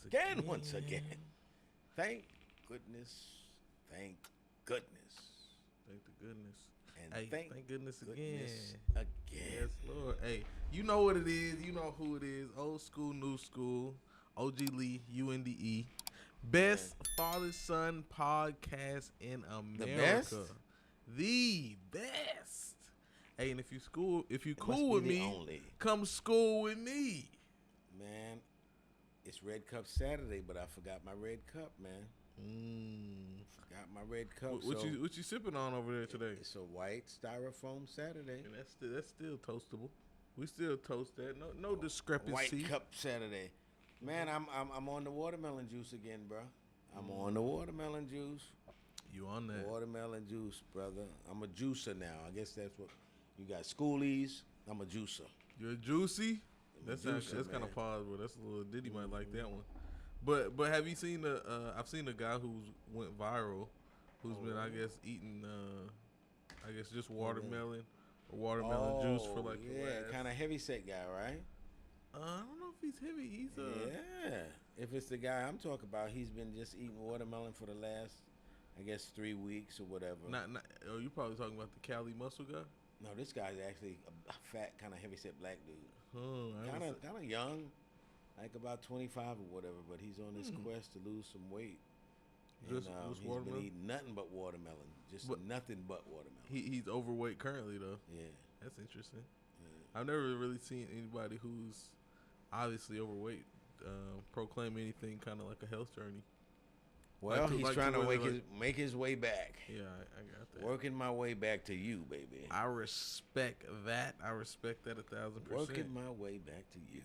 again. Once again. Thank goodness. Thank goodness. Thank the goodness. And hey, thank goodness again. Yes, Lord. Hey, you know what it is. You know who it is. Old school, new school. OG Lee, UNDE. Best father-son podcast in America. The best. Hey, and if you cool with me, come school with me. Man, it's Red Cup Saturday, but I forgot my red cup, man. Forgot my red cup. What you sipping on over there today? It's a white styrofoam Saturday. And that's still toastable. We still toast that. No discrepancy. White Cup Saturday. Man, I'm on the watermelon juice again, bro. I'm on the watermelon juice. You on that? Watermelon juice, brother. I'm a juicer now. I guess that's what you got. Schoolies. I'm a juicer. You're a juicy? That's kind of plausible. That's a little Diddy might like that one. But have you seen I've seen a guy who went viral, who's been I guess eating just watermelon or watermelon juice for like kind of heavy set guy, right? I don't know if he's heavy. He's If it's the guy I'm talking about, he's been just eating watermelon for the last, I guess, 3 weeks or whatever. Oh, you're probably talking about the Cali muscle guy. No, this guy's actually a fat, kind of heavy-set black dude. Kind of young, like about 25 or whatever, but he's on this quest to lose some weight. Just he's been eating nothing but watermelon. Nothing but watermelon. He's overweight currently, though. Yeah. That's interesting. Yeah. I've never really seen anybody who's obviously overweight proclaim anything kind of like a health journey. Well, he's trying to make his way back. Yeah, I got that. Working my way back to you, baby. I respect that. 1,000%. Working my way back to you.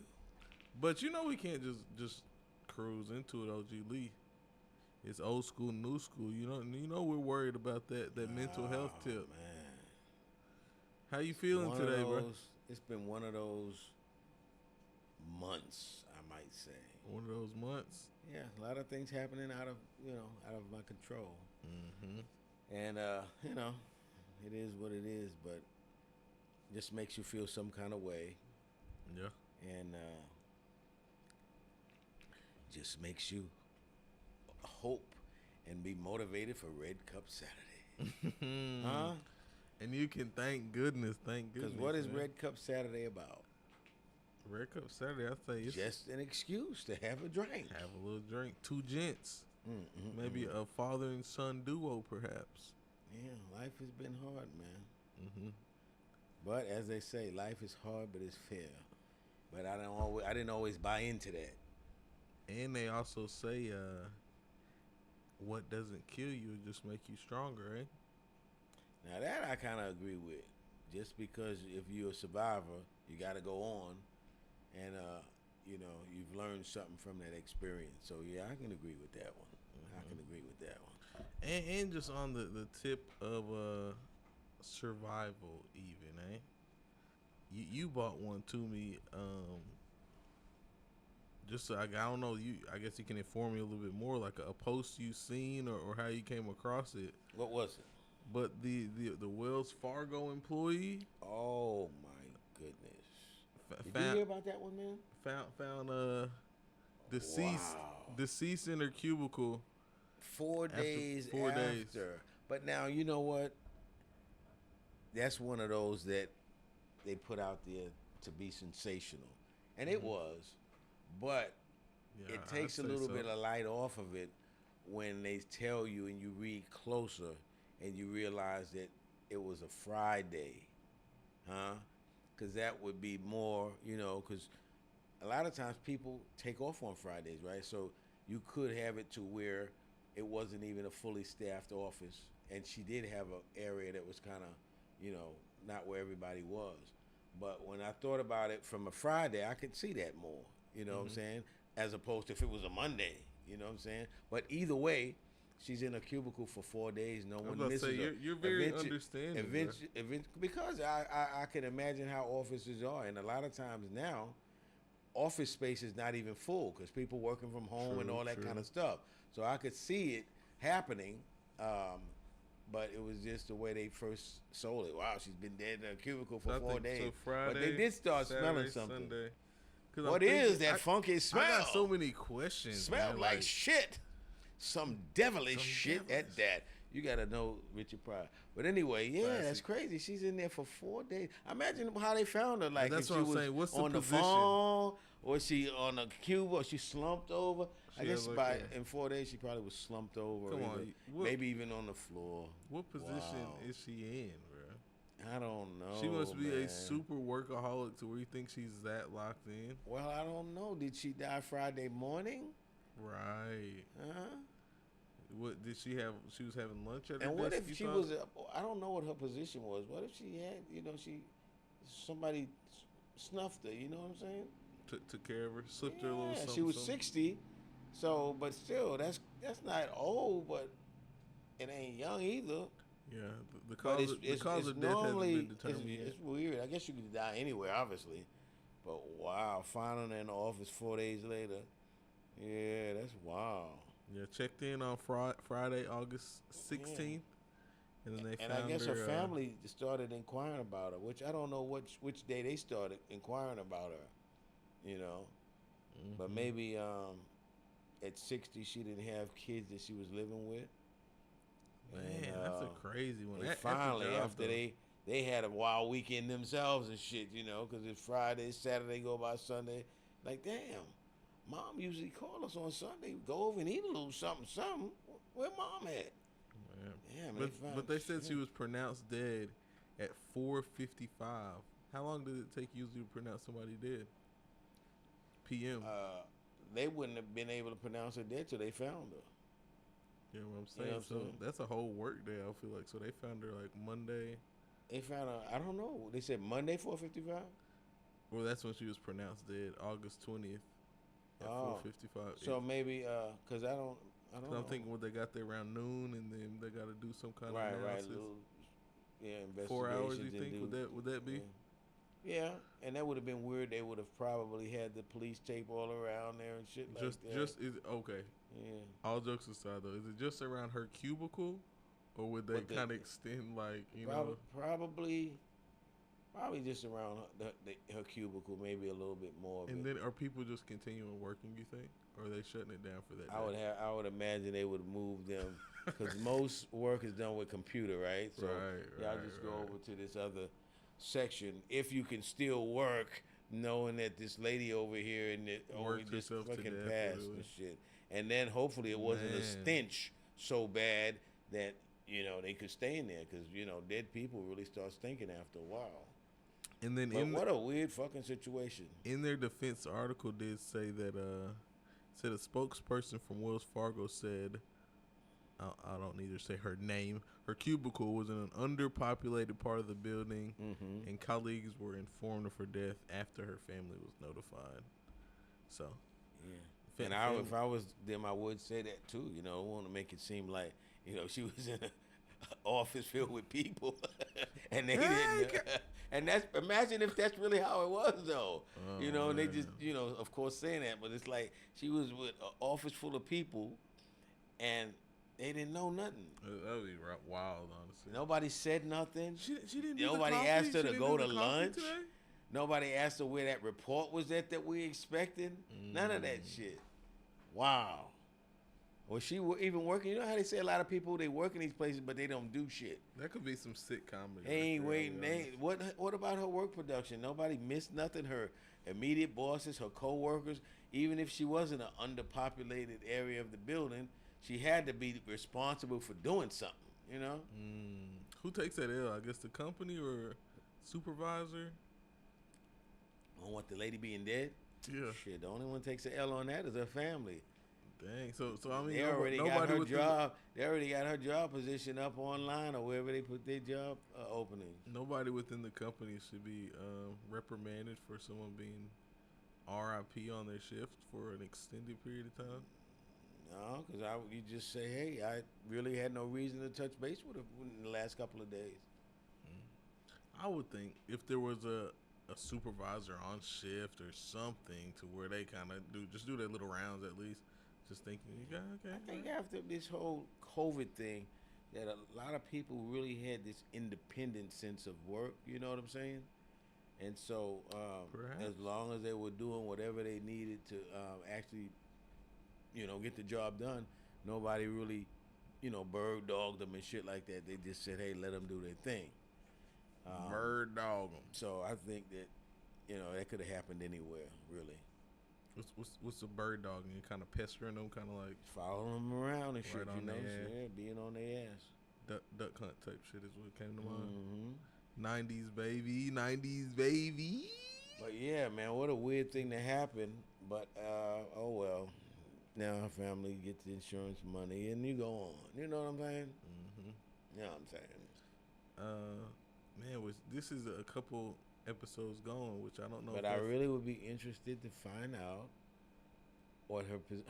But we can't just cruise into it, OG Lee. It's old school, new school. You know we're worried about that mental health tip. Man. How you feeling today, bro? It's been one of those months, I might say. One of those months? Yeah, a lot of things happening out of my control. Mm-hmm. And it is what it is, but it just makes you feel some kind of way. Yeah. And just makes you hope and be motivated for Red Cup Saturday. Huh? And you can thank goodness. Because what is Red Cup Saturday about? Red Cup Saturday, I say it's just an excuse to have a drink. Have a little drink. Two gents. Maybe a father and son duo, perhaps. Yeah, life has been hard, man. Mm-hmm. But as they say, life is hard, but it's fair. But I didn't always buy into that. And they also say, what doesn't kill you just make you stronger, eh? Now that I kind of agree with. Just because if you're a survivor, you got to go on. And, you've learned something from that experience. So, yeah, I can agree with that one. Mm-hmm. I can agree with that one. And just on the tip of survival even, eh? You bought one to me. Just so I don't know, I guess you can inform me a little bit more, like a post you seen or how you came across it. What was it? But the Wells Fargo employee. Oh, my goodness. Did you hear about that one, man? Found deceased in her cubicle 4 days after. But now, you know what? That's one of those that they put out there to be sensational. And it was. But it takes a little bit of light off of it when they tell you and you read closer and you realize that it was a Friday. Huh? Because that would be more, because a lot of times people take off on Fridays, right? So you could have it to where it wasn't even a fully staffed office. And she did have an area that was kind of, not where everybody was. But when I thought about it from a Friday, I could see that more, what I'm saying? As opposed to if it was a Monday, you know what I'm saying? But either way, she's in a cubicle for 4 days. No one misses her. You're very understanding. Because I can imagine how offices are. And a lot of times now, office space is not even full because people working from home and all that kind of stuff. So I could see it happening. But it was just the way they first sold it. Wow, she's been dead in a cubicle for 4 days. So Friday, but they did start Saturday, smelling something. Sunday. What is that funky smell? I got so many questions. Smell like shit. Some devilish shit at that. You got to know Richard Pryor. But anyway, yeah, that's crazy. She's in there for 4 days. Imagine how they found her. Like, that's if what she I'm was saying. What's on the phone, or she on a cube, or she slumped over. I guess in 4 days she probably was slumped over. Maybe even on the floor. What position is she in, bro? I don't know. She must be a super workaholic to where you think she's that locked in. Well, I don't know. Did she die Friday morning? Right. Huh? What did she have? She was having lunch at her And what desk, if she was? I don't know what her position was. What if she had? Somebody snuffed her. You know what I'm saying? Took care of her, slipped her a little something. She was 60, so but still, that's not old, but it ain't young either. Yeah, the cause of death hasn't been determined yet. It's weird. I guess you could die anywhere, obviously, but wow, finding her in the office 4 days later. Yeah, that's wild. Yeah, checked in on Friday, August 16th, and then they found I guess her family started inquiring about her, which I don't know which day they started inquiring about her, but maybe at 60 she didn't have kids that she was living with. Man, that's a crazy one. Finally, after they had a wild weekend themselves and shit, because it's Friday, Saturday go by Sunday, like damn. Mom usually call us on Sunday. Go over and eat a little something. Where Mom at? But they said she was pronounced dead at 4:55. How long did it take usually to pronounce somebody dead? PM. They wouldn't have been able to pronounce her dead till they found her. Yeah, what I'm saying. So that's a whole work day, I feel like. So they found her like Monday. They found her, I don't know. They said Monday 4:55? Well, that's when she was pronounced dead, August 20th. At 4:55. So maybe, because I don't know. I'm thinking they got there around noon, and then they got to do some kind of analysis. Investigation. 4 hours, you think? Would that be? Yeah, and that would have been weird. They would have probably had the police tape all around there and shit like that. Okay. Yeah. All jokes aside, though, is it just around her cubicle, or would they kind of extend, like, Probably just around her cubicle, maybe a little bit more. And then are people just continuing working, you think? Or are they shutting it down for that day? I would imagine they would move them because most work is done with computer, right? So y'all just go over to this other section. If you can still work, knowing that this lady over here and that only just fucking passed and shit. And then hopefully it wasn't a stench so bad that, they could stay in there because, dead people really start stinking after a while. And then what a weird fucking situation. In their defense, the article did say that a spokesperson from Wells Fargo said, I don't need to say her name, her cubicle was in an underpopulated part of the building, and colleagues were informed of her death after her family was notified. So, yeah. And if I was them, I would say that too. I want to make it seem like, she was in an office filled with people, and they didn't. And imagine if that's really how it was, though. And they just, of course, saying that, but it's like she was with an office full of people, and they didn't know nothing. That would be wild, honestly. Nobody said nothing. She didn't. Nobody asked her to go to lunch. Nobody asked her where that report was at that we expected. None of that shit. Wow. Was she even working? You know how they say a lot of people, they work in these places, but they don't do shit. That could be some sick comedy. They ain't waiting. What about her work production? Nobody missed nothing. Her immediate bosses, her co-workers, even if she was in an underpopulated area of the building, she had to be responsible for doing something, Who takes that L? I guess the company or supervisor? On what, the lady being dead? Yeah. Shit, the only one takes the L on that is her family. Dang. So I mean, they already got her job. They already got her job position up online or wherever they put their job opening. Nobody within the company should be reprimanded for someone being RIP on their shift for an extended period of time. No, because you just say, hey, I really had no reason to touch base with her in the last couple of days. I would think if there was a supervisor on shift or something to where they kind of do their little rounds at least. Just thinking, okay. I think after this whole COVID thing, that a lot of people really had this independent sense of work. You know what I'm saying? And so, as long as they were doing whatever they needed to actually, get the job done, nobody really, bird dogged them and shit like that. They just said, hey, let them do their thing. Bird dog them. So I think that, that could have happened anywhere, really. What's the bird dogging? Kind of pestering them, kind of like following them around and shit, yeah, being on their ass. Duck hunt type shit is what came to mind. 90s baby. But yeah, man, what a weird thing to happen. But oh well. Now our family gets the insurance money and you go on. You know what I'm saying? You know what I'm saying? Man, this is a couple episodes gone, which I don't know. But I really would be interested to find out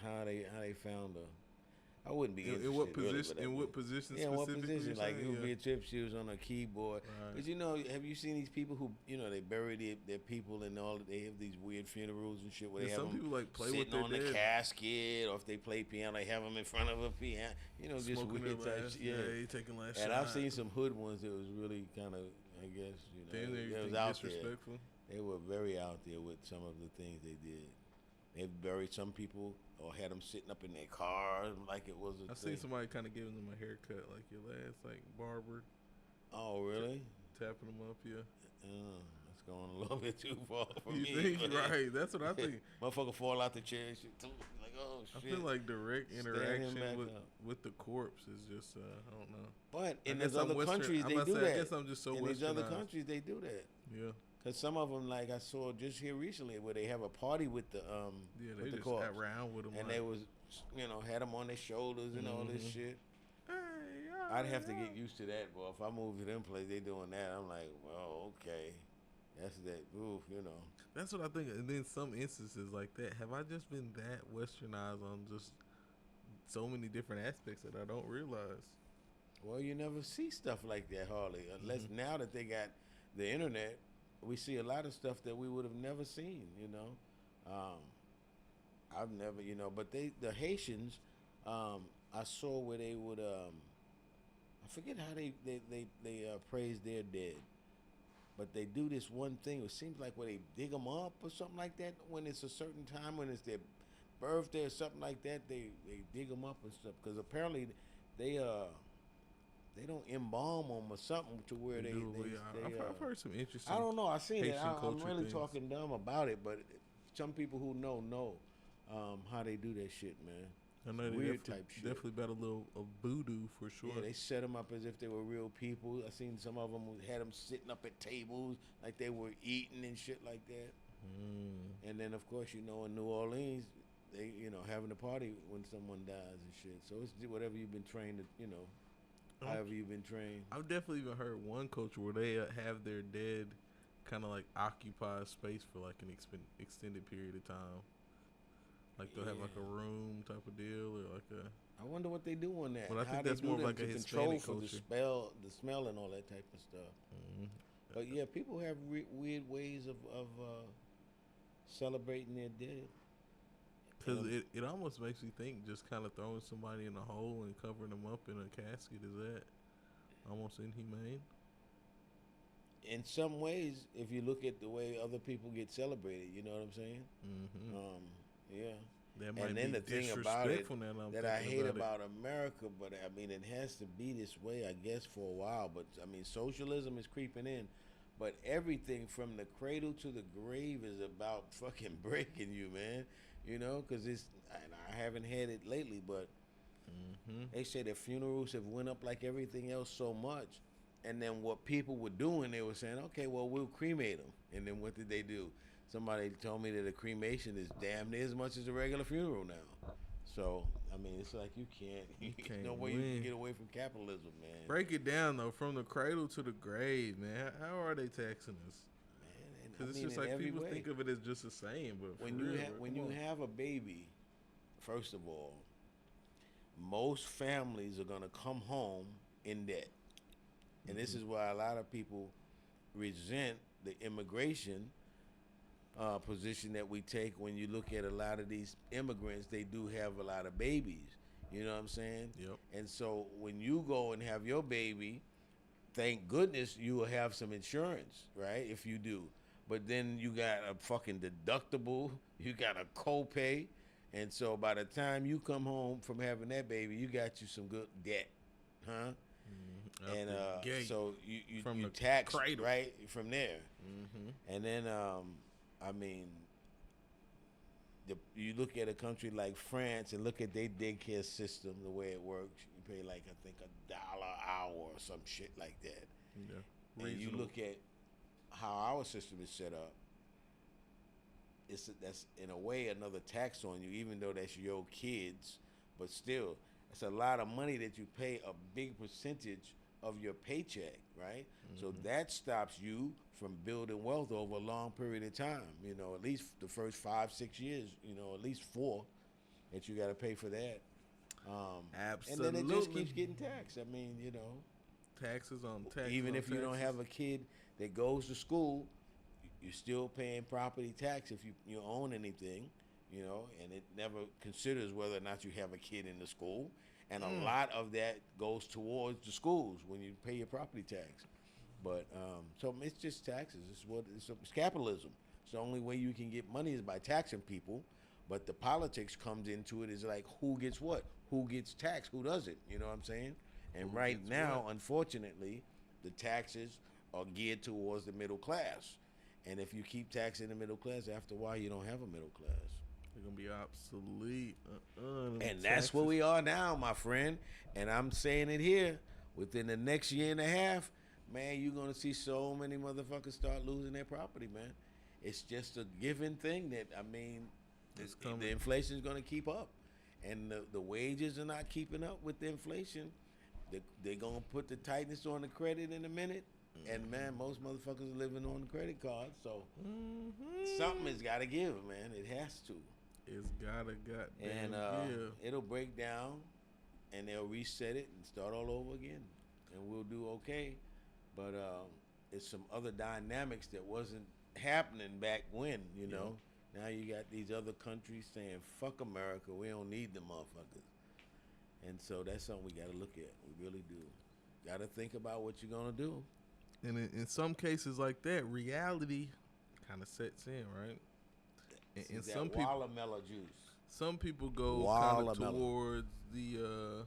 how they found her. I wouldn't be interested. In what position? Really, in what position? Yeah, in what position? Like it would be a trip. She was on a keyboard. Right. But have you seen these people who they bury their people and all? They have these weird funerals and shit where they have some people like play with their on the casket, or if they play piano, they have them in front of a piano. Just smoking weird type shit. Yeah, taking last. And I've seen some hood ones that was really kind of, I guess, it was out disrespectful. There. They were very out there with some of the things they did. They've buried some people or had them sitting up in their car like it was a thing. Seen somebody kind of giving them a haircut like your last, like barber. Oh, really? Tapping them up, yeah. That's going a little bit too far for me. You think? Right, that's what I think. Motherfucker fall out the chair and shit too. Like, oh, shit. I feel like direct interaction with the corpse is just, I don't know. But in these other countries, they do that. I guess I'm just so in these other countries, they do that. Yeah. Because some of them, like I saw just here recently, where they have a party with the they with the just corpse. around with them, and they was had them on their shoulders and all this shit. Hey, I'd have to get used to that, boy. If I move to them places, they doing that. I'm like, well, okay, that's that. Oof, That's what I think. And then some instances like that, have I just been that westernized on just so many different aspects that I don't realize? Well, you never see stuff like that hardly, unless now that they got the internet. We see a lot of stuff that we would have never seen, I've never, but the Haitians, I saw where they would, I forget how they praise their dead, but they do this one thing. It seems like where they dig them up or something like that. When it's a certain time, when it's their birthday or something like that, they dig them up and stuff. Because apparently they don't embalm them or something to where I've heard some interesting. I don't know. I seen it. I'm really things. talking dumb about it, but some people who know how they do that shit, man. I know weird type shit. Definitely about a little of voodoo for sure. Yeah, they set them up as if they were real people. I seen some of them had them sitting up at tables like they were eating and shit like that. And then of course in New Orleans they having a party when someone dies and shit. So it's whatever you've been trained to however you've been trained. I've definitely even heard one culture where they have their dead kind of like occupy space for like an extended period of time. Like they'll have like a room type of deal or like a. I wonder what they do on that. Well, I think that's more like a Hispanic culture. The smell and all that type of stuff. But yeah, people have weird ways of celebrating their dead. Because it almost makes me think just kind of throwing somebody in a hole and covering them up in a casket, is that almost inhumane? In some ways, if you look at the way other people get celebrated, you know what I'm saying? Yeah. And then the thing about it that I hate about America, but I mean, it has to be this way, I guess, for a while. But I mean, socialism is creeping in. But everything from the cradle to the grave is about fucking breaking you, man. Because I haven't had it lately, but they say that funerals have went up like everything else so much. And then what people were doing, they were saying, okay, well, we'll cremate them. And then what did they do? Somebody told me that a cremation is damn near as much as a regular funeral now. So, I mean, it's like you can't no way you can get away from capitalism, man. Break it down, though, from the cradle to the grave, man. How are they taxing us? Because it's just like people think of it as just the same, but when you have a baby, first of all, most families are gonna come home in debt, and this is why a lot of people resent the immigration position that we take. When you look at a lot of these immigrants, they do have a lot of babies. You know what I'm saying? Yep. And so when you go and have your baby, thank goodness you will have some insurance, right? If you do. but then you got a fucking deductible, you got a copay, and so by the time you come home from having that baby, you got you some good debt, huh? And so you tax cradle. Right from there, and then I mean, you look at a country like France and look at their daycare system, the way it works. You pay like I think $1 an hour or some shit like that. Yeah, and you look at how our system is set up. That's in a way another tax on you, even though that's your kids, but still, it's a lot of money that you pay a big percentage of your paycheck, right? So that stops you from building wealth over a long period of time. You know, at least the first 5-6 years. You know, at least 4 that you got to pay for that. Absolutely. And then it just keeps getting taxed. I mean, you know, taxes on taxes. Even if you don't have a kid that goes to school, you're still paying property tax if you own anything. You know, and it never considers whether or not you have a kid in the school. And a lot of that goes towards the schools when you pay your property tax. But so it's just taxes. It's capitalism. It's the only way you can get money is by taxing people. But the politics comes into it is like who gets what, who gets taxed, who does it. You know what I'm saying? And right now, unfortunately, the taxes are geared towards the middle class. And if you keep taxing the middle class, after a while, you don't have a middle class. They're going to be obsolete. And that's where we are now, my friend. And I'm saying it here. Within the next year and a half, man, you're going to see so many motherfuckers start losing their property, man. It's just a given thing that, I mean, the inflation is going to keep up. And the wages are not keeping up with the inflation. They're going to put the tightness on the credit in a minute. And, man, most motherfuckers are living on the credit card. So something has got to give, man. It has to. It's gotta goddamn it'll break down, and they'll reset it and start all over again, and we'll do okay. But it's some other dynamics that wasn't happening back when, you know. Now you got these other countries saying, fuck America, we don't need them motherfuckers. And so that's something we got to look at. We really do. Got to think about what you're going to do. And in some cases like that, reality kind of sets in, right? And some people, watermelon juice. Some people go kind of towards the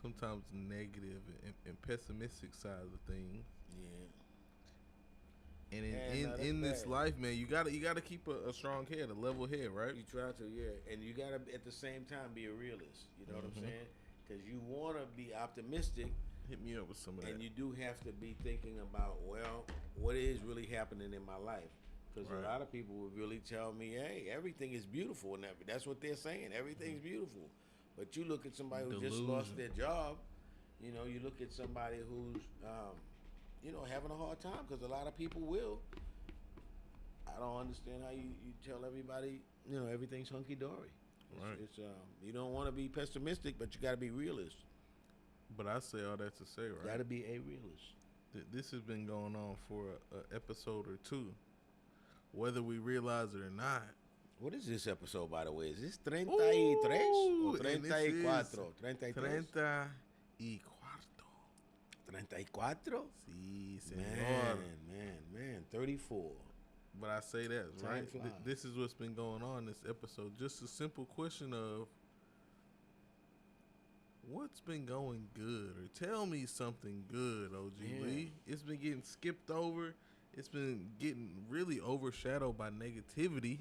sometimes negative and pessimistic side of the thing. Yeah. And in this life, man, you gotta keep a strong head, a level head, right? You try to, yeah. And you gotta at the same time be a realist. You know what I'm saying? Because you wanna be optimistic. Hit me up with some of that. And you do have to be thinking about, well, what is really happening in my life? Because a lot of people would really tell me, hey, everything is beautiful. And that's what they're saying. Everything's beautiful. But you look at somebody who just lost their job. You know, you look at somebody who's, you know, having a hard time. Because a lot of people will. I don't understand how you tell everybody, you know, everything's hunky-dory. Right. You don't want to be pessimistic, but you got to be realist. But I say all that to say, right? Got to be a realist. This has been going on for an episode or two. Whether we realize it or not. What is this episode, by the way? Is this 33 or 34? 33. 34. 34? Sí, señor. Man, 34. But I say that, right? This is what's been going on this episode. Just a simple question of what's been going good? Or tell me something good, OG Lee. It's been getting skipped over. It's been getting really overshadowed by negativity,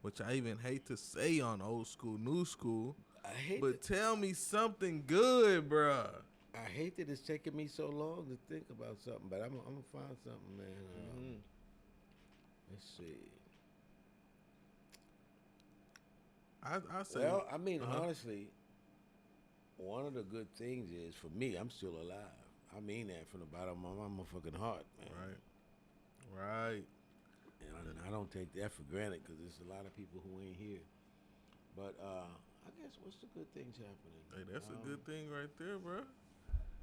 which I even hate to say on Old School, New School. But tell me something good, bruh. I hate that it's taking me so long to think about something, but I'm going to find something, man. Let's see. I say. Well, I mean, honestly, one of the good things is, for me, I'm still alive. I mean that from the bottom of my motherfucking heart, man. Right. And I don't take that for granted because there's a lot of people who ain't here. But I guess what's the good things happening? Hey, that's a good thing right there, bro.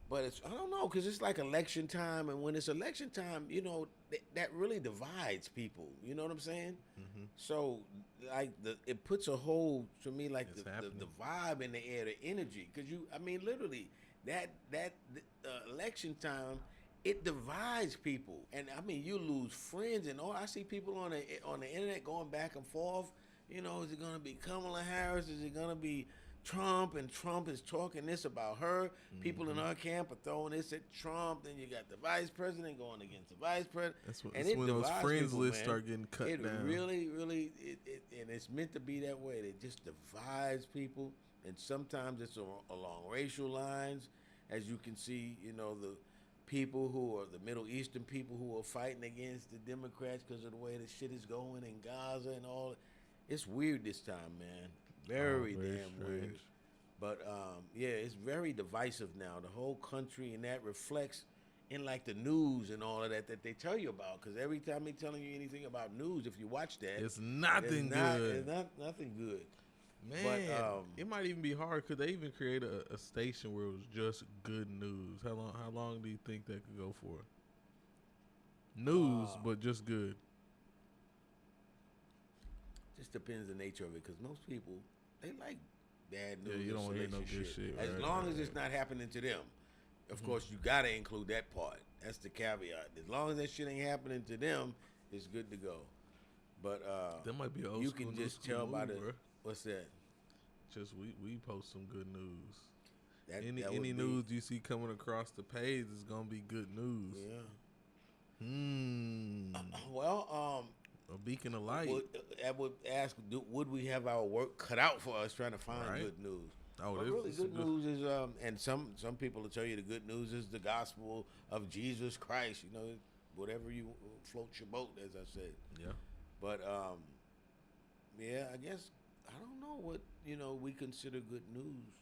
But I don't know, because it's like election time, and when it's election time, you know, that really divides people. You know what I'm saying? So, like, it puts a whole, to me, like the vibe in the air, the energy. Because I mean, literally, that election time it divides people. And I mean, you lose friends and all. I see people on the internet going back and forth. You know, is it going to be Kamala Harris? Is it going to be Trump? And Trump is talking this about her. People in our camp are throwing this at Trump. Then you got the vice president going against the vice president. That's when those friends lists start getting cut down. It really, and it's meant to be that way. It just divides people. And sometimes it's along racial lines. As you can see, you know, the people who are the Middle Eastern people who are fighting against the Democrats because of the way the shit is going in Gaza and all. It's weird this time, man. Very damn strange. Weird. But yeah, it's very divisive now. The whole country, and that reflects in like the news and all of that they tell you about. Because every time they're telling you anything about news, if you watch that, it's nothing good. It's nothing good. Man, but, it might even be hard because they even created a station where it was just good news. How long do you think that could go for? News, but just good. Just depends the nature of it, because most people, they like bad news. Yeah, you don't want to hear no good shit. As long as it's not happening to them. Of course, you got to include that part. That's the caveat. As long as that shit ain't happening to them, it's good to go. But that might be old you school, can just tell by the... Bro. What's that? Just we post some good news. That any news you see coming across the page is gonna be good news. Yeah. Well, a beacon of light. I would ask, would we have our work cut out for us trying to find good news? Oh, but really, good news is, and some people will tell you the good news is the gospel of Jesus Christ. You know, whatever you float your boat, as I said. Yeah. But yeah, I guess I don't know what we consider good news,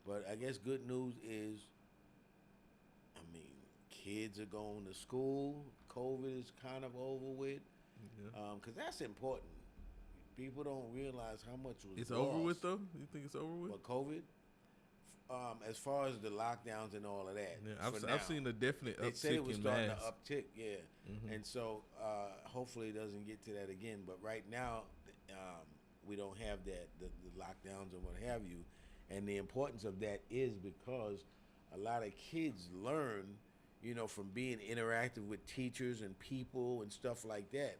but I guess good news is, I mean, kids are going to school. COVID is kind of over with. Because that's important. People don't realize how much was It's lost. over with, though? You think it's over with? What, COVID? As far as the lockdowns and all of that. Yeah, I've seen a definite uptick in mass. They said it was starting to uptick, yeah. And so hopefully it doesn't get to that again. But right now, we don't have that, the lockdowns and what have you. And the importance of that is because a lot of kids learn, from being interactive with teachers and people and stuff like that.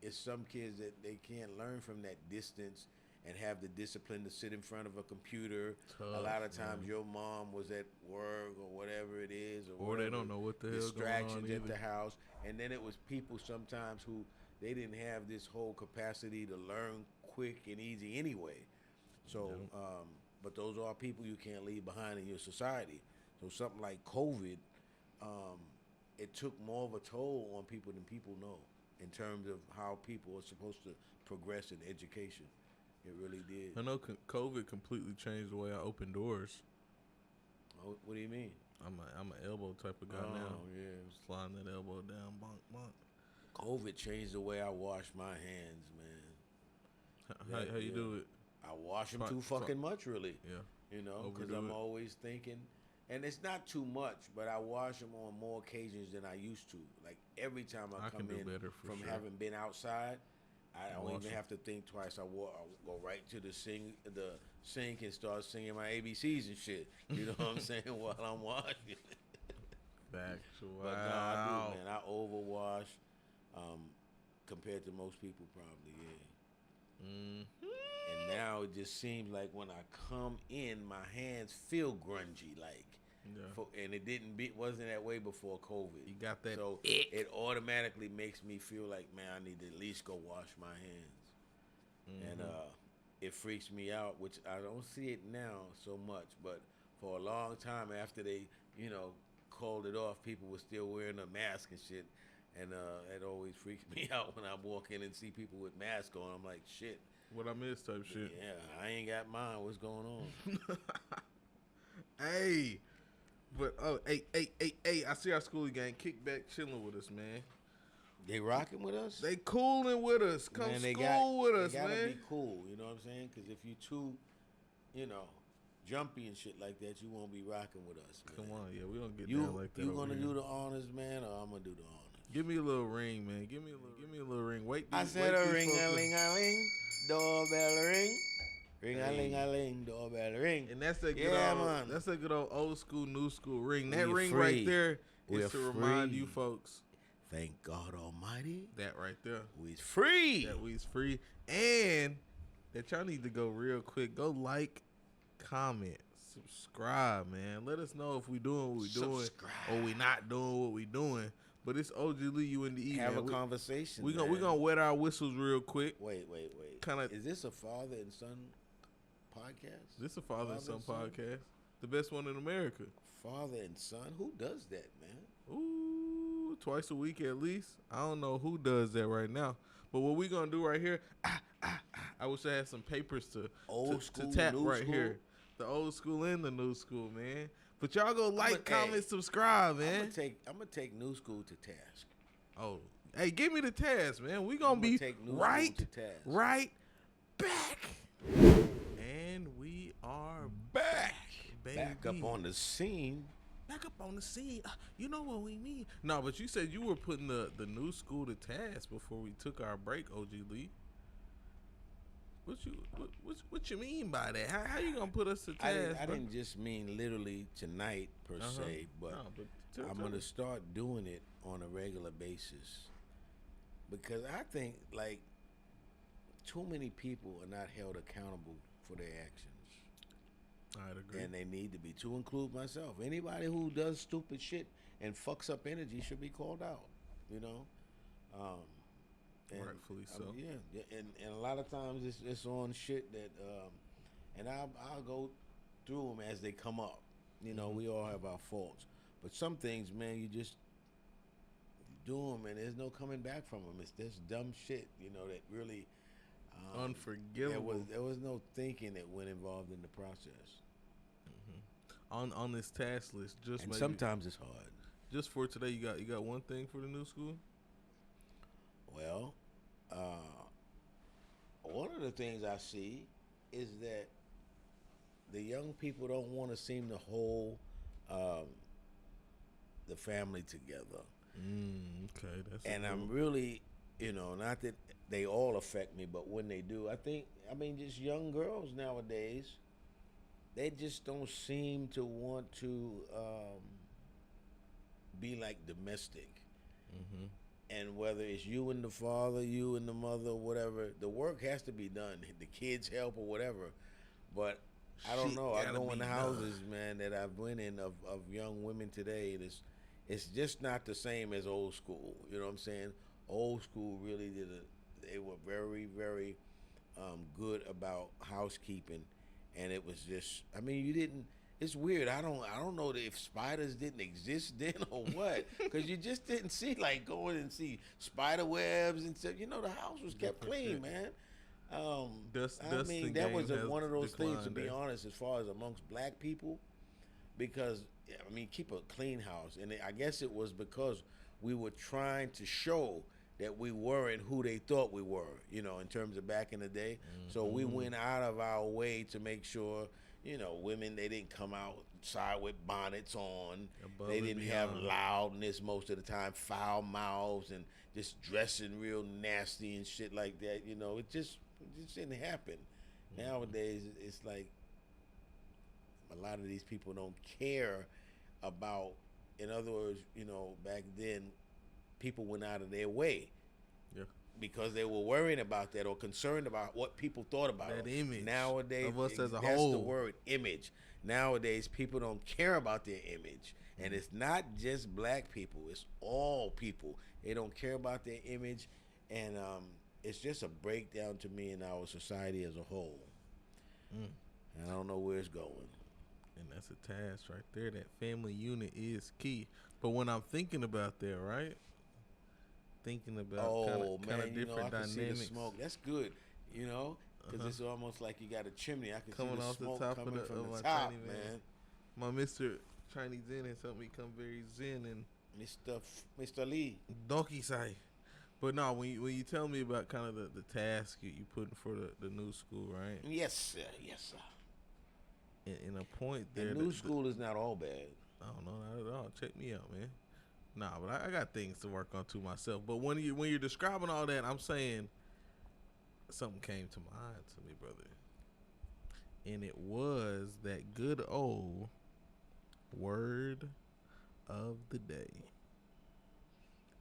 It's some kids that they can't learn from that distance and have the discipline to sit in front of a computer. A lot of times your mom was at work or whatever it is. Or they don't know what the hell distractions going on at the house. And then it was people sometimes who they didn't have this whole capacity to learn quick and easy anyway. So, but those are people you can't leave behind in your society. So something like COVID, it took more of a toll on people than people know in terms of how people are supposed to progress in education. It really did. I know COVID completely changed the way I open doors. Oh, what do you mean? I'm an elbow type of guy now. Yeah, sliding that elbow down, bonk, bonk. COVID changed the way I wash my hands, man. How you do it? I wash them too fucking much, really. Yeah. Because I'm always thinking, and it's not too much, but I wash them on more occasions than I used to. Like every time I come in from having been outside, I don't even have to think twice. I go right to the sink and start singing my ABCs and shit. You know what I'm saying? While I'm washing. Factual. But no, I do, man. I overwash compared to most people, probably. Yeah. And now it just seems like when I come in, my hands feel grungy, like. Yeah. And it wasn't that way before COVID. You got that. So it automatically makes me feel like, man, I need to at least go wash my hands. And it freaks me out, which I don't see it now so much, but for a long time after they, called it off, people were still wearing a mask and shit. And it always freaks me out when I walk in and see people with masks on. I'm like, shit. What I miss type shit. Yeah, I ain't got mine. What's going on? Hey. But, hey, I see our Schoolie gang kick back chilling with us, man. They rocking with us? They cooling with us. Come school with us, man. They gotta be cool, you know what I'm saying? Because if you too, jumpy and shit like that, you won't be rocking with us, man. Come on, yeah, we don't get down like that. You gonna do the honors, man, or I'm gonna do the honors? Give me a little ring, man. Give me a little ring. I said a ring-a-ling-a-ling, doorbell ring. Ring-a-ling-a-ling, doorbell ring. And that's a good old, that's a good old school, new school ring. That ring free. right there We're is to remind you folks. Thank God Almighty. That right there. We's free. That we's free. And that y'all need to go real quick. Go like, comment, subscribe, man. Let us know if we doing what we doing or we not doing what we doing. But it's OG Lee, you and the E. Have a conversation. We gonna wet our whistles real quick. Wait. Kinda, is this a father and son podcast? This a father and son podcast. The best one in America. Father and son? Who does that, man? Ooh, twice a week at least. I don't know who does that right now. But what we gonna do right here? I wish I had some papers to tap right here. The old school and the new school, man. But y'all go like, comment, subscribe, man. I'm gonna take new school to task. Oh, hey, give me the task, man. We gonna be right back. And we are back, baby. Back up on the scene. Back up on the scene. You know what we mean. No, but you said you were putting the new school to task before we took our break, OG Lee. What you mean by that? How you gonna put us to task? I didn't just mean literally tonight per se, but I'm gonna start doing it on a regular basis because I think like too many people are not held accountable for their actions. I'd agree, and they need to be. To include myself, anybody who does stupid shit and fucks up energy should be called out. You know. Rightfully so. Yeah, and a lot of times it's on shit that, and I'll go through them as they come up. You know, we all have our faults, but some things, man, you do them and there's no coming back from them. It's this dumb shit, you know, that really unforgivable. There was no thinking that went involved in the process. On this task list, and sometimes it's hard. Just for today, you got one thing for the new school. Well, one of the things I see is that the young people don't want to seem to hold the family together. Okay, and I'm really, not that they all affect me, but when they do, just young girls nowadays, they just don't seem to want to be like domestic. And whether it's you and the father, you and the mother, whatever, the work has to be done. The kids help or whatever. But I don't know. I go in the houses, man, that I've went in of young women today. It's just not the same as old school. You know what I'm saying? Old school really they were very, very good about housekeeping. And it was just, you didn't. It's weird. I don't know if spiders didn't exist then or what, because you just didn't see like going and see spider webs and stuff. The house was kept clean, man. That was one of those things, to be honest, as far as amongst black people, because keep a clean house, and I guess it was because we were trying to show that we weren't who they thought we were, in terms of back in the day. So we went out of our way to make sure. Women, they didn't come outside with bonnets on. They didn't have loudness most of the time, foul mouths, and just dressing real nasty and shit like that. It just didn't happen. Nowadays, it's like a lot of these people don't care about, in other words, back then, people went out of their way. Because they were worrying about that or concerned about what people thought about that image. Nowadays, of us as a that's whole. the word, image. Nowadays, people don't care about their image. And it's not just black people. It's all people. They don't care about their image. And it's just a breakdown to me in our society as a whole. And I don't know where it's going. And that's a task right there. That family unit is key. But when I'm thinking about that, right? Thinking about kind of different dynamics. See the smoke. That's good, because it's almost like you got a chimney. I can coming see the off smoke the top coming of from the my top, Chinese man. My Mr. Chinese Zen has helped me become very zen and Mr. Lee. Donkey Sai. But no, when you tell me about kind of the task you putting for the new school, right? Yes, sir. In a point there. The new school is not all bad. I don't know, not at all. Check me out, man. Nah, but I got things to work on to myself. But when you're describing all that, I'm saying something came to mind to me, brother. and it was that good old word of the day.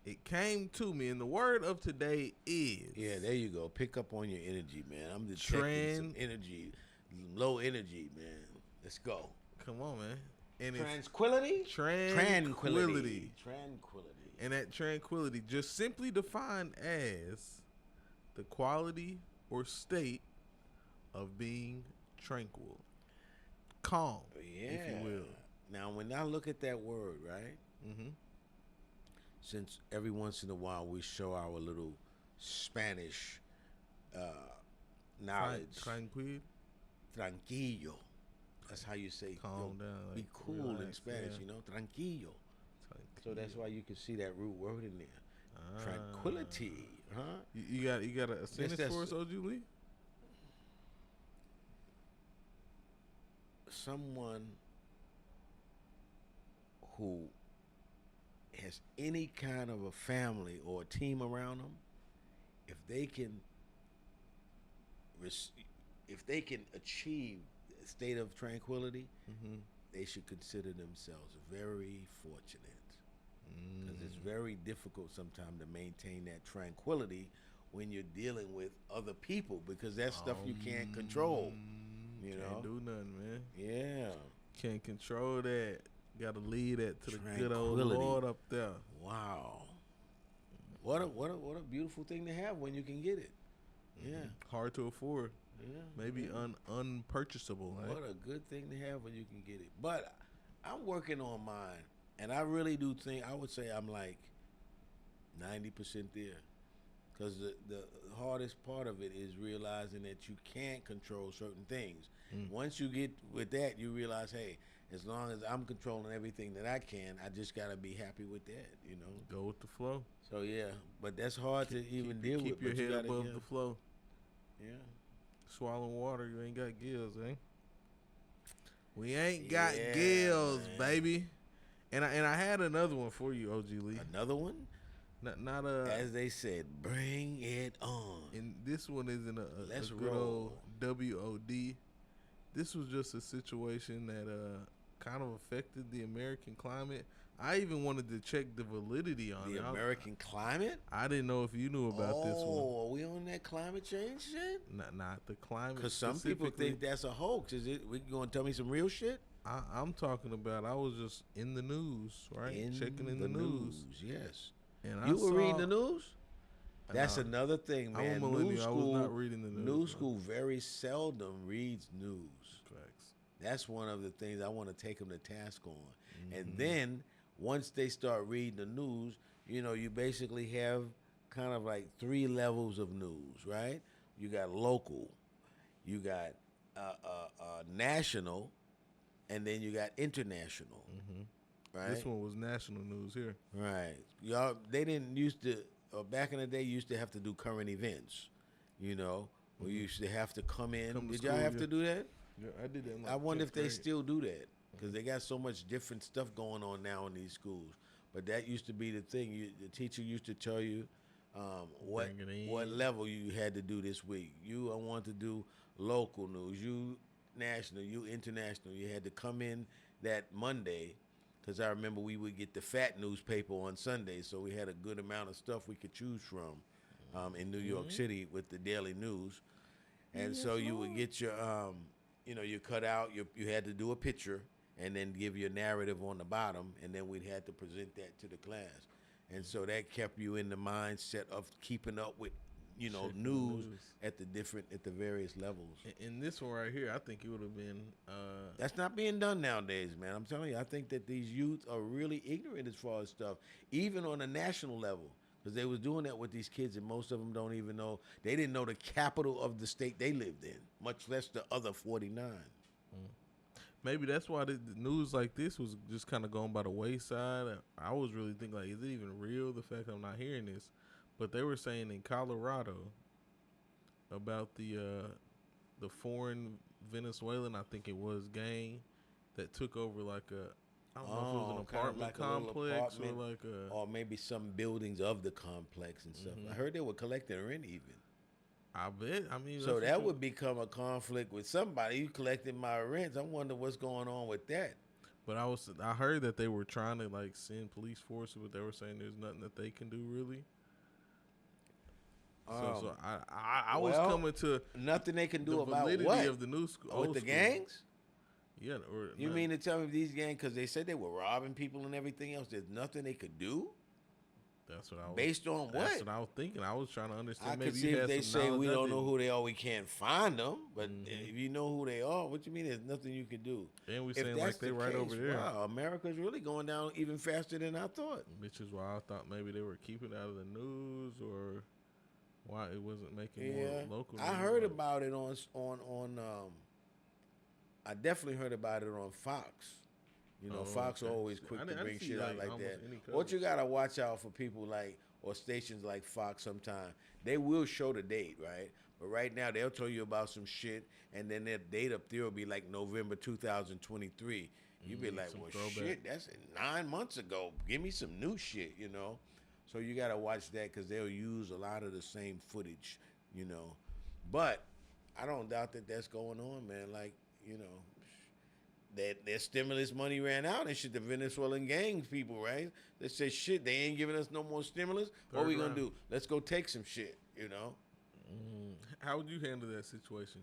It came to me, and the word of today is... Yeah, there you go. Pick up on your energy, man. I'm detecting some energy, low energy, man. Let's go. Come on, man. And tranquility? Tranquility. Tranquility. And that tranquility, just simply defined as the quality or state of being tranquil. Calm, if you will. Now, when I look at that word, right? Mm-hmm. Since every once in a while we show our little Spanish knowledge. Tranquillo. That's how you say calm down. Like be cool relax, in Spanish, you know? Tranquillo. So that's why you can see that root word in there. Tranquility. Huh? You got a sentence for us, OG Lee? Someone who has any kind of a family or a team around them, if they can achieve a state of tranquility, mm-hmm. they should consider themselves very fortunate. Because it's very difficult sometimes to maintain that tranquility when you're dealing with other people, because that's stuff you can't control. You know? Can't do nothing, man. Yeah. Can't control that. Got to lead that to the good old Lord up there. Wow. What a beautiful thing to have when you can get it. Yeah. Hard to afford. Yeah. Maybe unpurchasable. What a good thing to have when you can get it. But I'm working on mine, and I really do think, I would say I'm like 90% there. Because the hardest part of it is realizing that you can't control certain things. Once you get with that, you realize, hey, as long as I'm controlling everything that I can, I just got to be happy with that, you know? Go with the flow. So, yeah. But that's hard to even deal with. Keep your head above the flow. Yeah. Swallowing water, you ain't got gills, eh? We ain't got gills, man. Baby. And I had another one for you, OG Lee. Another one? Not a... As they said, bring it on. And this one isn't a good old WOD. This was just a situation that kind of affected the American climate. I even wanted to check the validity on it. The American climate? I didn't know if you knew about this one. Oh, are we on that climate change shit? Not the climate. Because some people think that's a hoax. Is it? We going to tell me some real shit? I'm talking about, I was just in the news, right? Checking in the news. Yes. And you were reading the news? That's another thing, man. I'm a millennial. I was not reading the news. New School very seldom reads news. Facts. That's one of the things I want to take them to task on. Mm-hmm. And then once they start reading the news, you know, you basically have kind of like 3 levels of news, right? You got local, you got national, and then you got international. Mm-hmm. Right? This one was national news here. Right. Y'all, they didn't used to, back in the day, you used to have to do current events, you know, where you used to have to come in. Did y'all have to do that? Yeah, I did that. I wonder if they still do that, because they got so much different stuff going on now in these schools. But that used to be the thing. The teacher used to tell you what level you had to do this week. You want to do local news, you national, you international. You had to come in that Monday. Because I remember we would get the fat newspaper on Sunday, so we had a good amount of stuff we could choose from in New York City with the daily news. And so you would get your, your cutout, you had to do a picture and then give your narrative on the bottom, and then we'd have to present that to the class. And so that kept you in the mindset of keeping up with, news at the various levels. In this one right here, I think it would have been. That's not being done nowadays, man. I'm telling you, I think that these youth are really ignorant as far as stuff, even on a national level, because they was doing that with these kids, and most of them don't even know. They didn't know the capital of the state they lived in, much less the other 49. Maybe that's why the news like this was just kind of going by the wayside. I was really thinking, like, is it even real? The fact I'm not hearing this. But they were saying in Colorado about the foreign Venezuelan, I think it was, gang that took over like I don't know if it was an apartment complex or maybe some buildings of the complex and stuff. I heard they were collecting rent even. I bet. I mean, so that would become a conflict with somebody. You collected my rents. I wonder what's going on with that. But I heard that they were trying to like send police forces, but they were saying there's nothing that they can do really. So I was coming to nothing they can do about validity what of the new school with the gangs. Yeah, you mean to tell me these gangs, because they said they were robbing people and everything else, there's nothing they could do? That's what I was. Based on what? That's what I was thinking. I was trying to understand. I maybe could see you if had they some say we don't know didn't. who they are, we can't find them. But if you know who they are, what you mean there's nothing you can do? And we if saying like they right over there. Wow, America's really going down even faster than I thought. Which is why I thought maybe they were keeping it out of the news, or why it wasn't making more local news. I heard about it on I definitely heard about it on Fox. You know, Fox are always quick to bring shit out like that. What you gotta watch out for people like, or stations like Fox sometime, they will show the date, right? But right now they'll tell you about some shit, and then their date up there will be like November 2023. You be like, well, shit, that's 9 months ago. Give me some new shit, you know? So you gotta watch that, because they'll use a lot of the same footage, you know? But I don't doubt that that's going on, man. Like, you know, their stimulus money ran out and shit. The Venezuelan gangs people, right? They said, shit, they ain't giving us no more stimulus. What we gonna do? Let's go take some shit, you know? How would you handle that situation?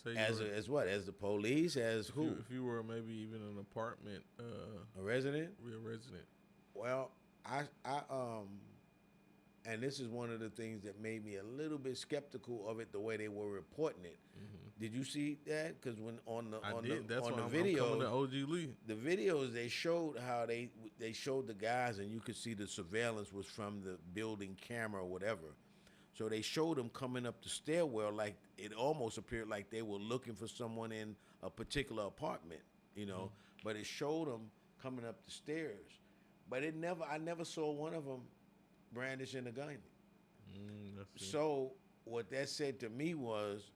Say as what? As the police? As who? If you were maybe even an apartment, a resident? Real resident. Well, I and this is one of the things that made me a little bit skeptical of it, the way they were reporting it. Did you see that? Because when on the video, the videos, they showed how they showed the guys, and you could see the surveillance was from the building camera or whatever. So they showed them coming up the stairwell, like it almost appeared like they were looking for someone in a particular apartment, you know. But it showed them coming up the stairs. But I never saw one of them brandishing a gun. So what that said to me was,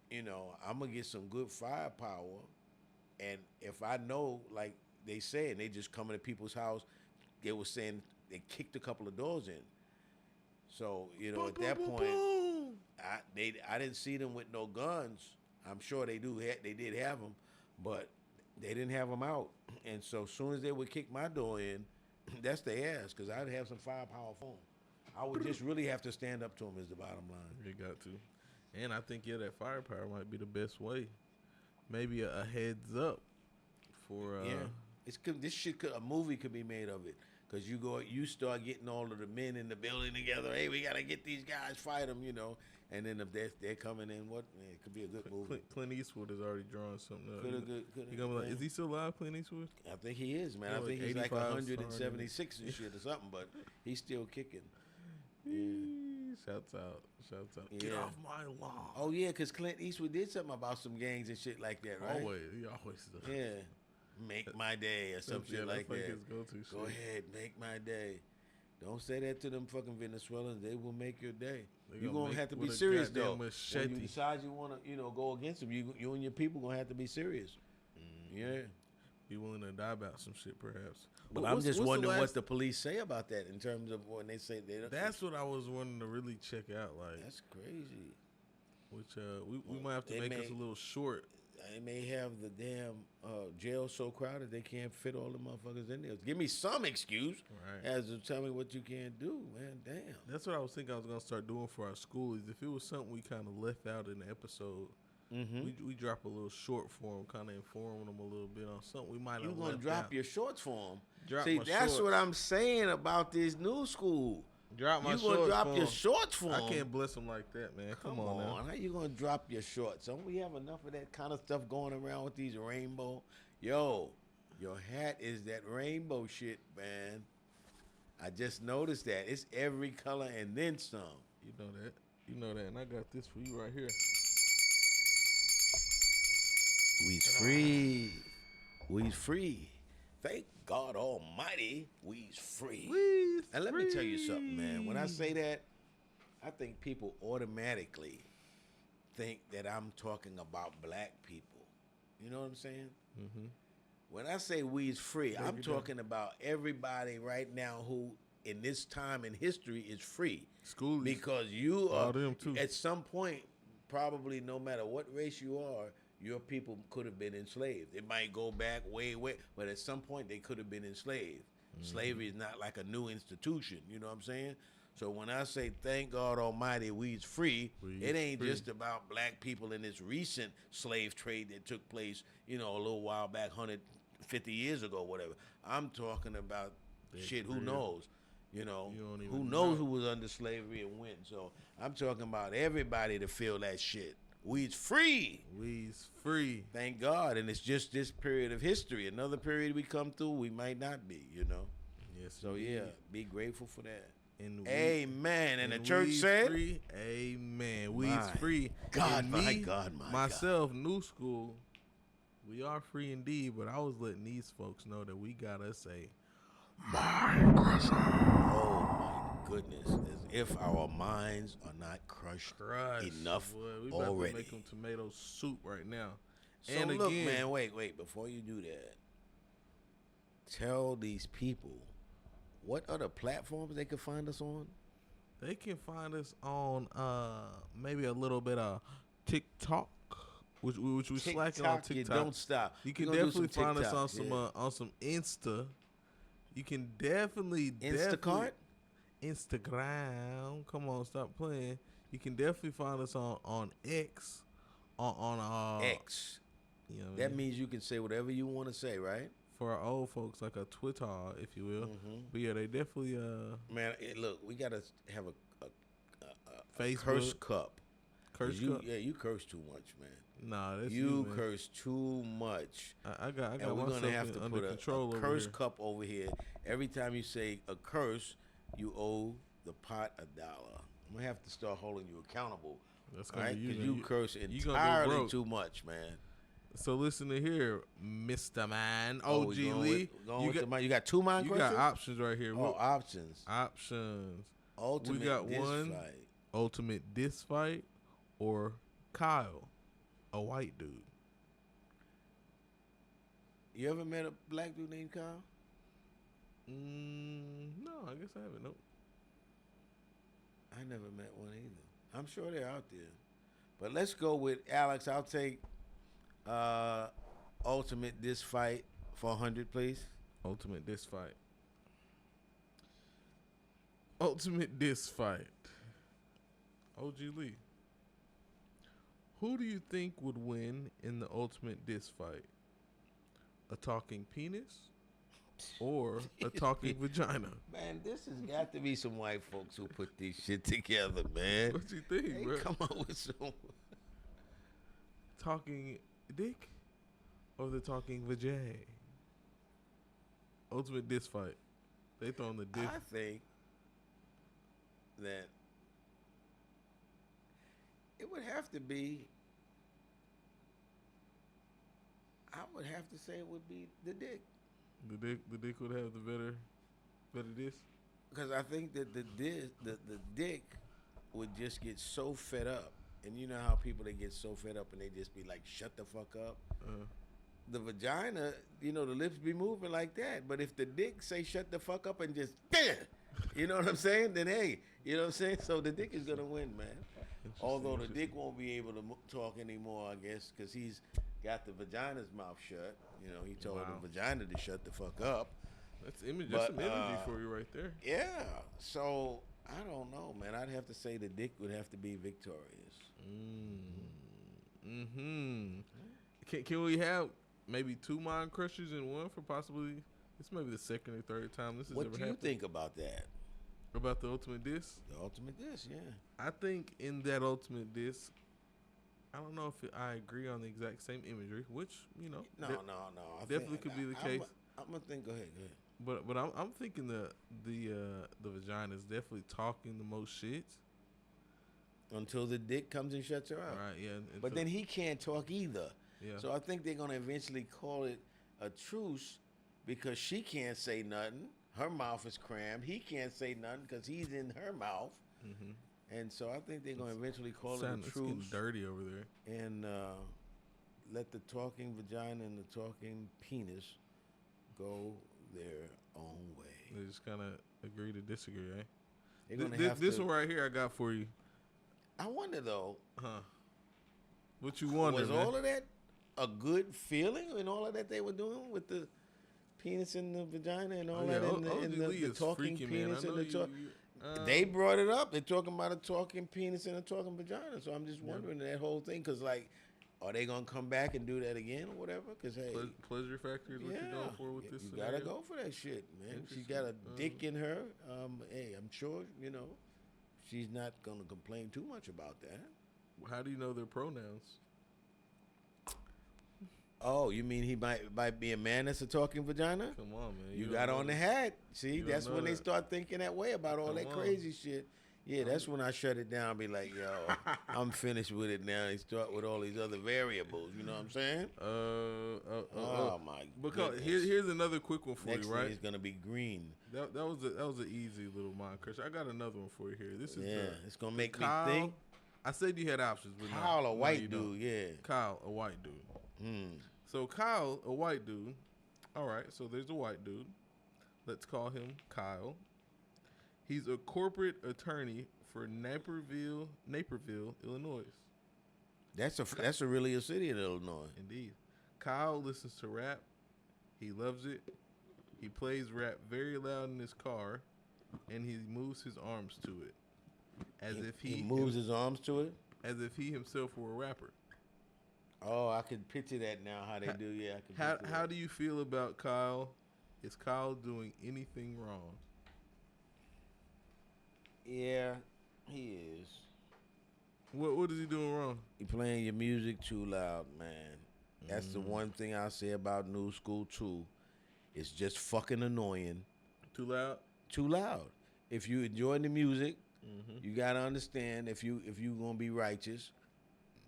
you know, I'm gonna get some good firepower, and if I know, like they said, they just coming to people's house, they were saying they kicked a couple of doors in. So, you know, at that point, I didn't see them with no guns. I'm sure they did have them, but they didn't have them out. And so as soon as they would kick my door in, that's their ass, because I'd have some firepower for them. I would just really have to stand up to them is the bottom line. You got to. And I think, that firepower might be the best way. Maybe a heads up for... this shit a movie could be made of it. Because you start getting all of the men in the building together. Hey, we got to get these guys, fight them, you know. And then if they're coming in, it could be a good movie. Clint Eastwood is already drawing something up. Could gonna be like, is he still alive, Clint Eastwood? I think he is, man. I think he's like 176 and shit or something, but he's still kicking. Yeah. Shouts out. Yeah. Get off my lawn. Oh, yeah, because Clint Eastwood did something about some gangs and shit like that, right? He always does. Yeah. Make my day or some shit like that. His go-to Go ahead, make my day. Don't say that to them fucking Venezuelans. They will make your day. You're going to have to be serious, though. When you decide you want to, go against them, you and your people going to have to be serious. Yeah. Be willing to die about some shit, perhaps. But I'm just wondering what the police say about that in terms of when they say they don't. That's what I was wanting to really check out. Like, that's crazy. Which we might have to make us a little short. They may have the damn jail so crowded they can't fit all the motherfuckers in there. Give me some excuse as to tell me what you can't do, man. Damn. That's what I was thinking I was going to start doing for our school, is if it was something we kind of left out in the episode, we drop a little short for them, kind of inform them a little bit on something we might have left out. You going to drop your shorts for them. See, that's shorts. What I'm saying about this new school. Drop my shorts. You gonna drop your shorts for them? I can't bless them like that, man. Come on now. How you gonna drop your shorts? Don't we have enough of that kind of stuff going around with these rainbow? Yo, your hat is that rainbow shit, man. I just noticed that. It's every color and then some. You know that. And I got this for you right here. We's free. We's free. Thank God Almighty, we's free. And let me tell you something, man. When I say that, I think people automatically think that I'm talking about black people. You know what I'm saying? When I say we's free, I'm talking about everybody right now who in this time in history is free. School because you are them too. At some point, probably no matter what race you are, your people could have been enslaved. It might go back way, but at some point they could have been enslaved. Slavery is not like a new institution, you know what I'm saying? So when I say thank God Almighty we's free, it ain't just about black people in this recent slave trade that took place, a little while back, 150 years ago, whatever. I'm talking about shit, who knows? Who knows who was under slavery and when. So I'm talking about everybody to feel that shit. We's free. We's free. Thank God. And it's just this period of history. Another period we come through, we might not be, Yes. So, be grateful for that. And amen. And the church said, free. Amen. We's free. God, and my God, my myself, New School, we are free indeed, but I was letting these folks know that we got us a mind crusher. Oh, my goodness. As if our minds are not crushed enough we already. about to make them tomato soup right now. So and look, again, man, wait. Before you do that, tell these people what other platforms they can find us on. They can find us on maybe a little bit of TikTok, which we slacking on TikTok. You don't stop. You can definitely find us on some Insta. You can definitely Instacart? Instagram. Come on, stop playing. You can definitely find us on X. On X. That means you can say whatever you want to say, right? For our old folks, like a Twitter, if you will. But yeah, they definitely man, look, we gotta have a Facebook curse cup. Curse cup. Yeah, you curse too much, man. Nah, that's you curse too much. I got and we're gonna have to put a curse here. cup over here. Every time you say a curse, you owe the pot $1. I'm gonna have to start holding you accountable. That's gonna be because you curse entirely too much, man. So listen to here, Mr. Man, OG Lee. You got two mind questions? You got options right here. Options. Ultimate. We got one. Fight. Ultimate diss fight or Kyle, a white dude. You ever met a black dude named Kyle? No, I guess I haven't. Nope. I never met one either. I'm sure they're out there. But let's go with Alex. I'll take ultimate diss fight for 100, please. Ultimate diss fight. Ultimate diss fight. OG Lee. Who do you think would win in the ultimate diss fight? A talking penis or a talking vagina? Man, this has got to be some white folks who put this shit together, man. What you think, bro? Come on with some talking dick or the talking vajay? Ultimate diss fight. They throwing the dick. I think that it would have to be. I would have to say it would be the dick. The dick would have the better diss. Because I think that the dick would just get so fed up, and you know how people they get so fed up and they just be like, "Shut the fuck up." The vagina, the lips be moving like that. But if the dick say "shut the fuck up" and just, you know what I'm saying? Then hey, you know what I'm saying? So the dick is gonna win, man. Although the dick won't be able to talk anymore, I guess, because he's got the vagina's mouth shut. He told the vagina to shut the fuck up. That's image. That's some energy for you right there. Yeah. So I don't know, man. I'd have to say the dick would have to be victorious. Can we have maybe two mind crushers and one for possibly? This may be the second or third time this has ever happened. What do you think about that? About the ultimate diss? The ultimate diss, yeah. I think in that ultimate diss, I don't know if I agree on the exact same imagery, which No. Definitely could be the case. I'm gonna think. Go ahead. But I'm thinking the vagina is definitely talking the most shit until the dick comes and shuts her out. Right. Yeah. But then he can't talk either. Yeah. So I think they're gonna eventually call it a truce because she can't say nothing. Her mouth is crammed. He can't say nothing because he's in her mouth. And so I think they're going to eventually call it a truce. It's getting dirty over there. And let the talking vagina and the talking penis go their own way. They just kind of agree to disagree, eh? They're gonna have this one right here I got for you. I wonder though. Huh? What you wonder, was man? all of that a good feeling and all of that they were doing with the penis in the vagina and all that in the talking freaky, penis and the talk. They brought it up. They're talking about a talking penis and a talking vagina. So I'm just wondering that whole thing, because like, are they gonna come back and do that again or whatever? Because hey, pleasure factor is what you're going for with this. You gotta go for that shit, man. She got a dick in her. Hey, I'm sure she's not gonna complain too much about that. How do you know their pronouns? Oh, you mean he might be a man that's a talking vagina? Come on, man. You got on the hat. See, that's when they start thinking that way about all that crazy shit. Yeah, that's when I shut it down and be like, yo, I'm finished with it now. They start with all these other variables. You know what I'm saying? Oh, my Because here's another quick one for Next you, right? Next thing is going to be green. That was an easy little mind crush. I got another one for you here. This is it's going to make Kyle, me think. I said you had options, but Kyle, a white dude, Kyle, a white dude. So Kyle, a white dude. All right, so there's a white dude. Let's call him Kyle. He's a corporate attorney for Naperville, Illinois. That's really a city in Illinois. Indeed. Kyle listens to rap. He loves it. He plays rap very loud in his car, and he moves his arms to it, he moves his arms to it, as if he himself were a rapper. Oh, I can picture that now. How they do, yeah. I can how do you feel about Kyle? Is Kyle doing anything wrong? Yeah, he is. What is he doing wrong? You playing your music too loud, man. That's the one thing I say about New School too. It's just fucking annoying. Too loud? Too loud. If you enjoy the music, you gotta understand if you gonna be righteous.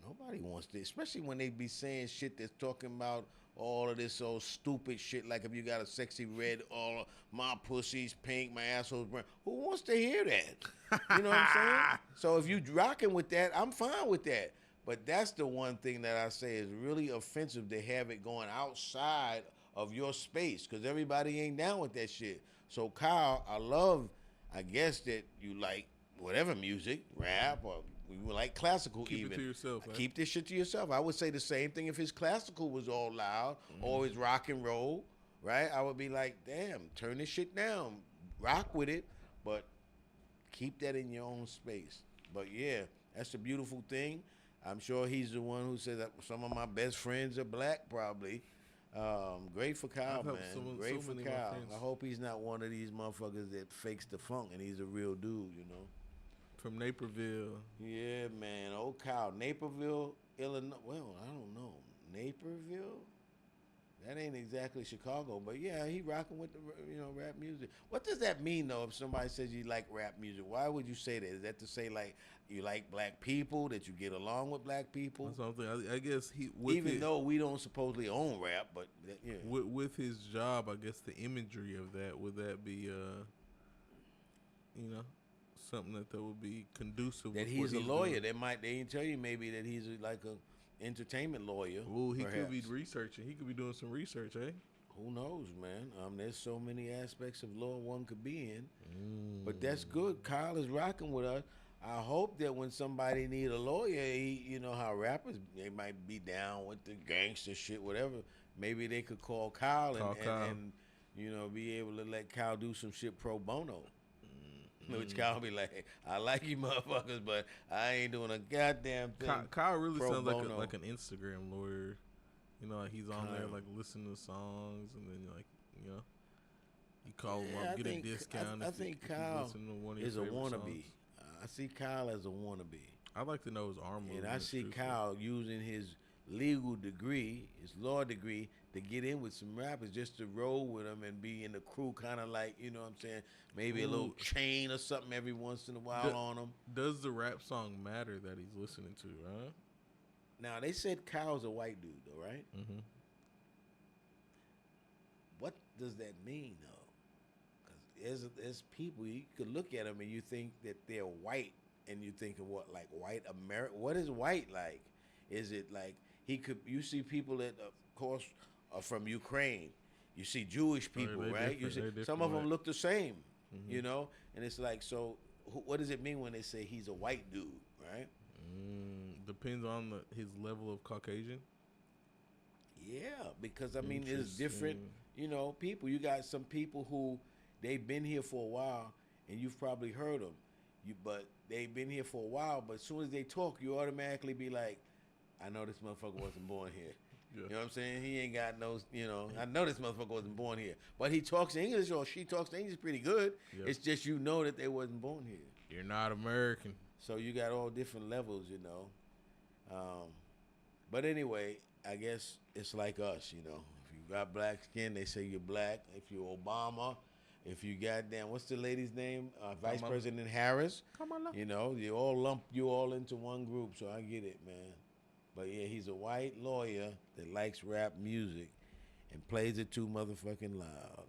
Nobody wants to, especially when they be saying shit that's talking about all of this old stupid shit. Like if you got a sexy red, all my pussy's pink, my asshole's brown. Who wants to hear that? You know what I'm saying? So if you rocking with that, I'm fine with that. But that's the one thing that I say is really offensive, to have it going outside of your space, because everybody ain't down with that shit. So Kyle, I guess that you like whatever music, rap, or you like classical. Keep it to yourself. Keep this shit to yourself. I would say the same thing if his classical was all loud or his rock and roll, right? I would be like, damn, turn this shit down. Rock with it, but keep that in your own space. But yeah, that's a beautiful thing. I'm sure he's the one who said that some of my best friends are black, probably. Great for Kyle, man. Great for Kyle. I hope he's not one of these motherfuckers that fakes the funk and he's a real dude, you know. From Naperville. Yeah, man. Old Kyle. Naperville, Illinois. Well, I don't know. Naperville? That ain't exactly Chicago, but yeah, he rocking with the rap music. What does that mean though? If somebody says you like rap music, why would you say that? Is that to say like you like black people, that you get along with black people? That's something. I guess even though we don't supposedly own rap, but yeah. With his job, I guess the imagery of that, would that be something that would be conducive? That he's a lawyer. Doing? They can tell you maybe that he's like a entertainment lawyer. Oh, he could be researching. He could be doing some research, eh? Who knows, man? There's so many aspects of law one could be in. But that's good. Kyle is rocking with us. I hope that when somebody need a lawyer, you know how rappers, they might be down with the gangster shit, whatever. Maybe they could call Kyle and be able to let Kyle do some shit pro bono. Which Kyle be like, I like you motherfuckers, but I ain't doing a goddamn thing. Kyle really sounds like an Instagram lawyer. Like he's on there like listening to songs, and then you call him up, get a discount. I think Kyle is a wannabe. I see Kyle as a wannabe. I'd like to know his arm movement. And I see Kyle using his legal degree, his law degree, to get in with some rappers, just to roll with them and be in the crew, kind of like, you know what I'm saying, maybe a little chain or something every once in a while on them. Does the rap song matter that he's listening to, huh? Now, they said Kyle's a white dude, though, right? Mm-hmm. What does that mean, though? Because there's people, you could look at them and you think that they're white, and you think of what, like white America? What is white like? Is it like you see people that, of course, are from Ukraine. You see Jewish people, right? You see, some of them look the same, you know? And it's like, so what does it mean when they say he's a white dude, right? Depends on his level of Caucasian. Yeah, because, I mean, there's different, you know, people. You got some people who, they've been here for a while, and you've probably heard them. But they've been here for a while, but as soon as they talk, you automatically be like, I know this motherfucker wasn't born here. Yeah. You know what I'm saying? He ain't got no, you know, I know this motherfucker wasn't born here. But he talks English, or she talks English pretty good. Yep. It's just you know that they wasn't born here. You're not American. So you got all different levels, you know. But anyway, I guess it's like us, you know. If you got black skin, they say you're black. If you're Obama, if you goddamn, what's the lady's name? Vice President Harris. You know, you all lump you all into one group, so I get it, man. But yeah, he's a white lawyer that likes rap music and plays it too motherfucking loud.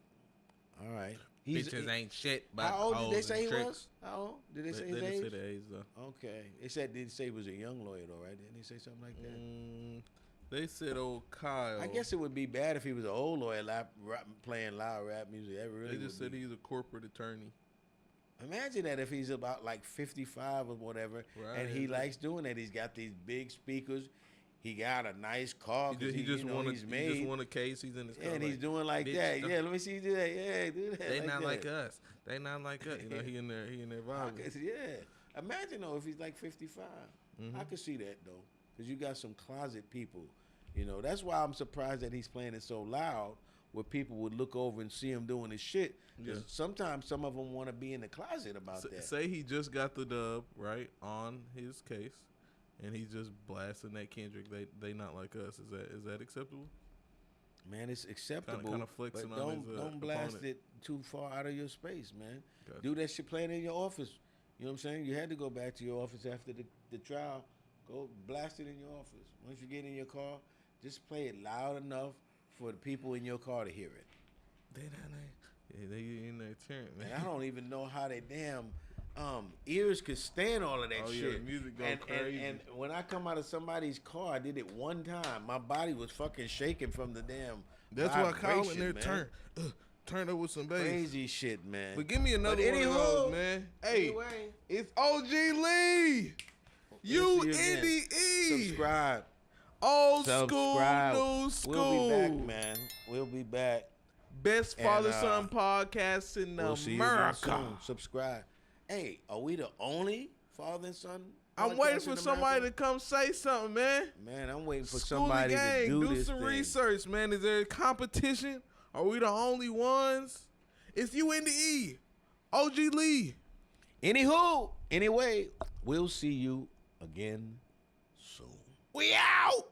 All right. Bitches ain't shit. But how old did they say he was? How old? Did they say his age? They didn't say the age, though. Okay. They say he was a young lawyer, though, right? Didn't they say something like that? They said old Kyle. I guess it would be bad if he was an old lawyer playing loud rap music. They just said he's a corporate attorney. Imagine that if he's about like 55 or whatever, right, and he likes doing that. He's got these big speakers. He got a nice car. He just won a case. He's in his car. And he's doing like that. Yeah, let me see you do that. Yeah, do that. They not like us. They not like us. You know, he in there vibing. Yeah. Imagine though if he's like 55. I could see that though, because you got some closet people. You know, that's why I'm surprised that he's playing it so loud, where people would look over and see him doing his shit. Because sometimes some of them want to be in the closet about that. Say he just got the dub, right, on his case, and he's just blasting that Kendrick. They not like us. Is that acceptable? Man, it's acceptable. Kind of flexing but on his don't blast opponent. it too far out of your space, man. Gotcha. Do that shit playing in your office. You know what I'm saying? You had to go back to your office after the trial. Go blast it in your office. Once you get in your car, just play it loud enough for the people in your car to hear it. They in there tearing, man. And I don't even know how they damn ears could stand all of that shit. Yeah, the music goes crazy. And when I come out of somebody's car, I did it one time. My body was fucking shaking from the damn. That's why Kyle in there turn up with some bass. Crazy shit, man. But give me another one of those, man. Hey, it's OG Lee. UNDE. Subscribe. Old school, new school. We'll be back, man. We'll be back. Best father-son podcast in America. Subscribe. Hey, are we the only father and son? I'm waiting for somebody to come say something, man. Man, I'm waiting for somebody to do some research, man. Is there a competition? Are we the only ones? It's UNDE. OG Lee. Anyway, we'll see you again soon. We out.